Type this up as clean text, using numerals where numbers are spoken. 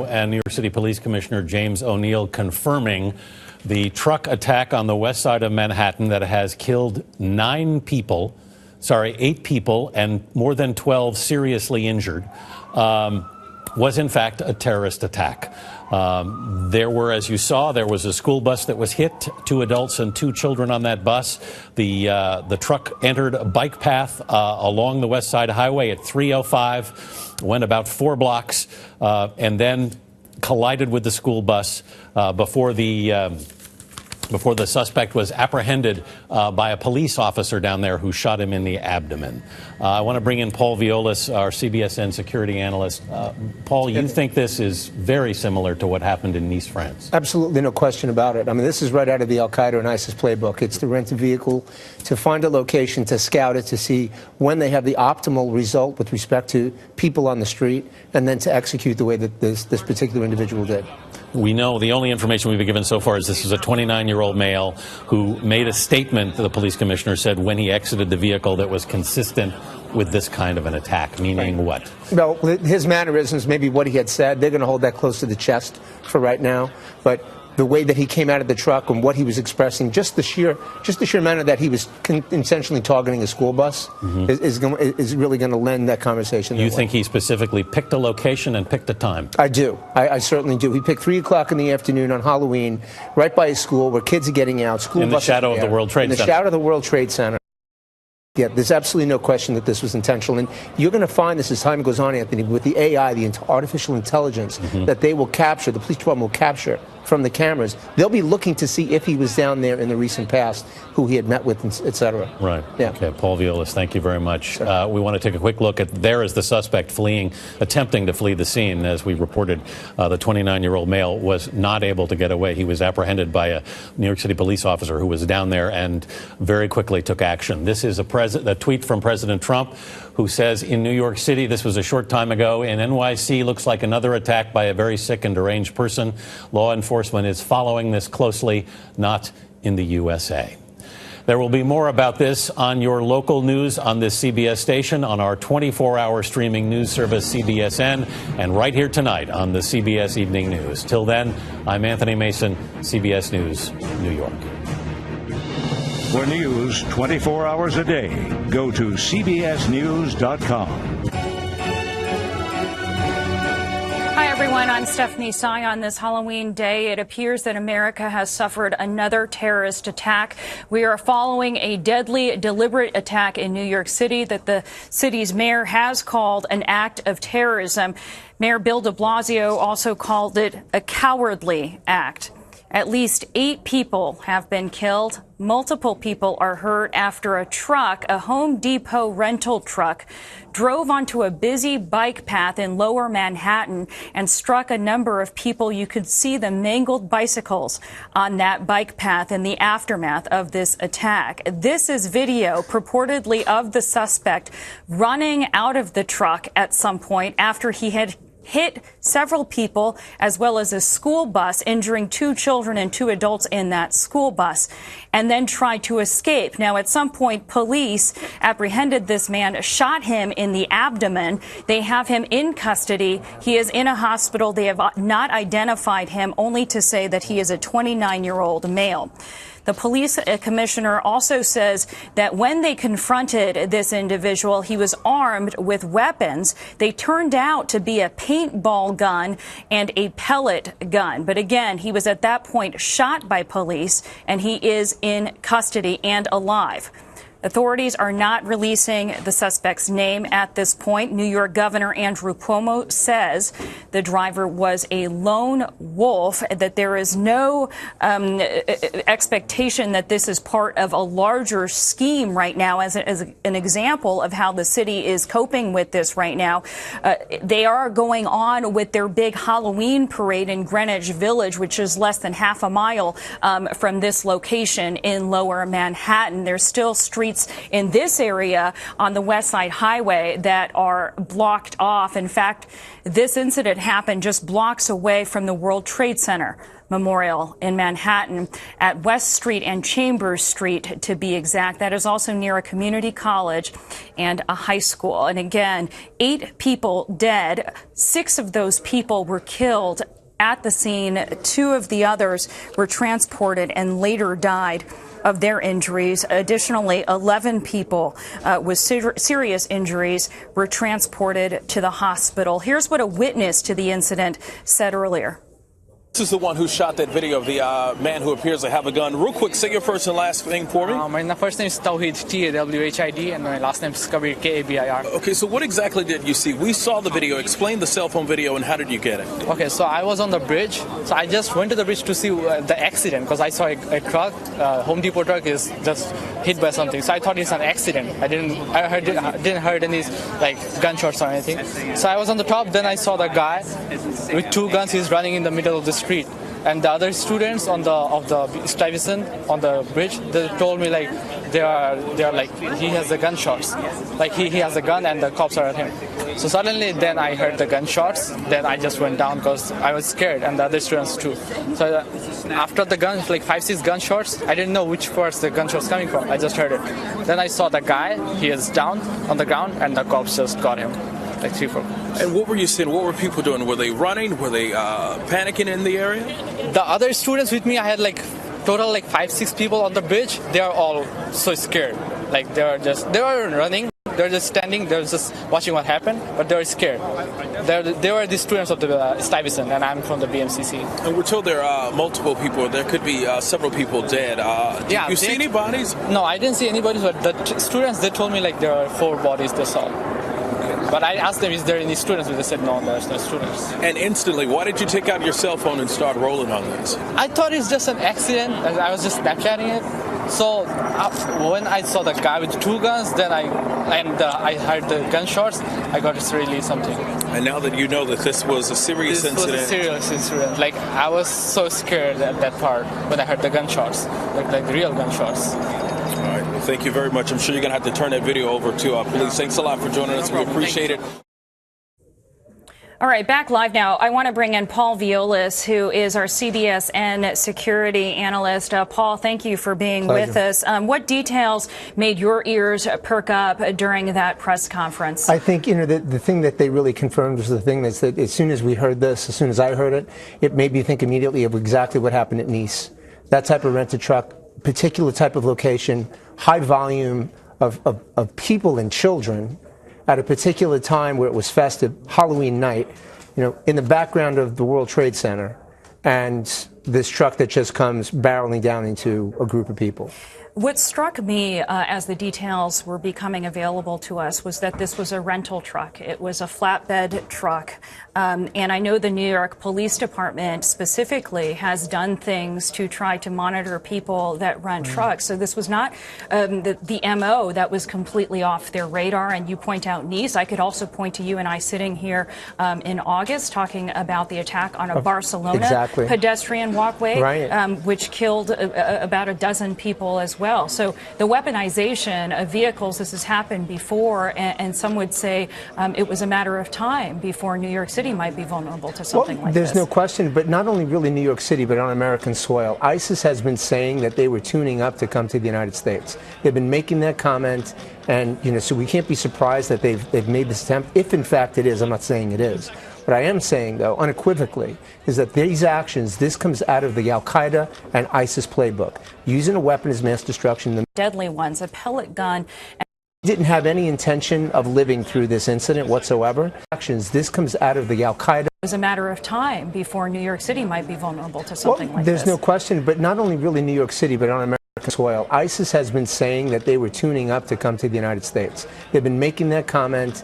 And New York City Police Commissioner James O'Neill confirming the truck attack on the west side of Manhattan that has killed 8 people, and more than 12 seriously injured, was in fact a terrorist attack. There were, as you saw, there was a school bus that was hit, 2 adults and 2 children on that bus. The truck entered a bike path along the West Side Highway at 3:05, went about 4 blocks, and then collided with the school bus before the suspect was apprehended by a police officer down there who shot him in the abdomen. I want to bring in Paul Violas, our CBSN security analyst. Paul, you think this is very similar to what happened in Nice, France? Absolutely, no question about it. I mean, this is right out of the Al-Qaeda and ISIS playbook. It's to rent a vehicle, to find a location, to scout it, to see when they have the optimal result with respect to people on the street, and then to execute the way that this particular individual did. We know the only information we've been given so far is this is a 29-year-old male who made a statement, the police commissioner said, when he exited the vehicle that was consistent with this kind of an attack, meaning what? Well, his mannerisms, maybe what he had said, they're going to hold that close to the chest for right now. But the way that he came out of the truck and what he was expressing, just the sheer manner that he was intentionally targeting a school bus is really going to lend that conversation. You think he specifically picked a location and picked a time? I do. I certainly do. He picked 3 o'clock in the afternoon on Halloween, right by his school, where kids are getting out. School in the shadow of the World Trade Center. In the shadow of the World Trade Center. Yeah, there's absolutely no question that this was intentional. And you're going to find this as time goes on, Anthony, with the AI, the artificial intelligence that they will capture, the police department will capture from the cameras. They'll be looking to see if he was down there in the recent past, who he had met with, et cetera. Right. Yeah. Okay. Paul Violas, thank you very much. We want to take a quick look at there is the suspect attempting to flee the scene. As we reported, the 29-year-old male was not able to get away. He was apprehended by a New York City police officer who was down there and very quickly took action. This is a tweet from President Trump, who says in New York City, this was a short time ago, in NYC, looks like another attack by a very sick and deranged person. Law enforcement is following this closely, not in the USA. There will be more about this on your local news on this CBS station, on our 24-hour streaming news service, CBSN, and right here tonight on the CBS Evening News. Till then, I'm Anthony Mason, CBS News, New York. For news 24 hours a day, go to cbsnews.com. Hi, everyone. I'm Stephanie Tsai. On this Halloween day, it appears that America has suffered another terrorist attack. We are following a deadly, deliberate attack in New York City that the city's mayor has called an act of terrorism. Mayor Bill de Blasio also called it a cowardly act. At least 8 people have been killed. Multiple people are hurt after a truck, a Home Depot rental truck, drove onto a busy bike path in Lower Manhattan and struck a number of people. You could see the mangled bicycles on that bike path in the aftermath of this attack. This is video purportedly of the suspect running out of the truck at some point after he had hit several people as well as a school bus, injuring 2 children and 2 adults in that school bus, and then tried to escape. Now, at some point, police apprehended this man, shot him in the abdomen. They have him in custody. He is in a hospital. They have not identified him, only to say that he is a 29-year-old male. The police commissioner also says that when they confronted this individual, he was armed with weapons. They turned out to be a paintball gun and a pellet gun. But again, he was at that point shot by police, and he is in custody and alive. Authorities are not releasing the suspect's name at this point. New York Governor Andrew Cuomo says the driver was a lone wolf, that there is no expectation that this is part of a larger scheme right now. As an example of how the city is coping with this right now, they are going on with their big Halloween parade in Greenwich Village, which is less than half a mile from this location in Lower Manhattan. There's still street streets in this area on the West Side Highway that are blocked off. In fact, this incident happened just blocks away from the World Trade Center Memorial in Manhattan at West Street and Chambers Street, to be exact. That is also near a community college and a high school. And again, 8 people dead. 6 of those people were killed at the scene. 2 of the others were transported and later died of their injuries. Additionally, 11 people with serious injuries were transported to the hospital. Here's what a witness to the incident said earlier. This is the one who shot that video of the man who appears to have a gun. Real quick, say your first and last name for me. My first name is Tawhid, Tawhid, and my last name is Kabir, Kabir. Okay, so what exactly did you see? We saw the video. Explain the cell phone video and how did you get it? Okay, so I was on the bridge. So I just went to the bridge to see the accident because I saw a truck, Home Depot truck is just hit by something. So I thought it's an accident. I didn't heard any like gunshots or anything. So I was on the top. Then I saw the guy with 2 guns. He's running in the middle of the street, and the other students of the Stuyvesant on the bridge, they told me like they are like he has the gunshots, like he has a gun and the cops are at him. So suddenly then I heard the gunshots. Then I just went down because I was scared, and the other students too. So after the guns, like 5-6 gunshots, I didn't know which parts the gunshots coming from. I just heard it. Then I saw the guy. He is down on the ground, and the cops just got him. Like 3-4. And what were you seeing? What were people doing? Were they running? Were they panicking in the area? The other students with me, I had like total like 5-6 people on the bridge. They are all so scared. Like they were running. They're just standing. They're just watching what happened, but they're scared. They were the students of the Stuyvesant, and I'm from the BMCC. And we're told there are multiple people. There could be several people dead. Did you see any bodies? No, I didn't see anybody. But the students, they told me like there are 4 bodies they saw. But I asked them, is there any students? But they said, no, there's no students. And instantly, why did you take out your cell phone and start rolling on this? I thought it's just an accident. I was just Snapchatting it. So when I saw the guy with 2 guns, then I heard the gunshots. I got it's really something. And now that you know that this was a serious incident. This was a serious incident. Like I was so scared at that part when I heard the gunshots, like the real gunshots. All right. Well, thank you very much. I'm sure you're going to have to turn that video over to police. Thanks a lot for joining us. We appreciate it. All right, back live now. I want to bring in Paul Violas, who is our CBSN security analyst. Paul, thank you for being with us. What details made your ears perk up during that press conference? I think, the thing that they really confirmed was the thing that's that as soon as we heard this, as soon as I heard it, it made me think immediately of exactly what happened at Nice. That type of rented truck, particular type of location, high volume of people and children at a particular time where it was festive, Halloween night, in the background of the World Trade Center, and this truck that just comes barreling down into a group of people. What struck me as the details were becoming available to us was that this was a rental truck. It was a flatbed truck. And I know the New York Police Department specifically has done things to try to monitor people that rent trucks. So this was not the MO that was completely off their radar. And you point out Nice. I could also point to you and I sitting here in August talking about the attack on a Barcelona pedestrian walkway, which killed about a dozen people as well. So the weaponization of vehicles, this has happened before, and some would say it was a matter of time before New York City might be vulnerable to something like this. There's no question, but not only really New York City, but on American soil. ISIS has been saying that they were tuning up to come to the United States. They've been making that comment, and so we can't be surprised that they've made this attempt, if in fact it is. I'm not saying it is. What I am saying, though, unequivocally, is that these actions, this comes out of the Al-Qaeda and ISIS playbook. Using a weapon as mass destruction. Deadly ones, a pellet gun. Didn't have any intention of living through this incident whatsoever. Actions, this comes out of the Al-Qaeda. It was a matter of time before New York City might be vulnerable to something like this. There's no question, but not only really New York City, but on American soil. ISIS has been saying that they were tuning up to come to the United States. They've been making that comment.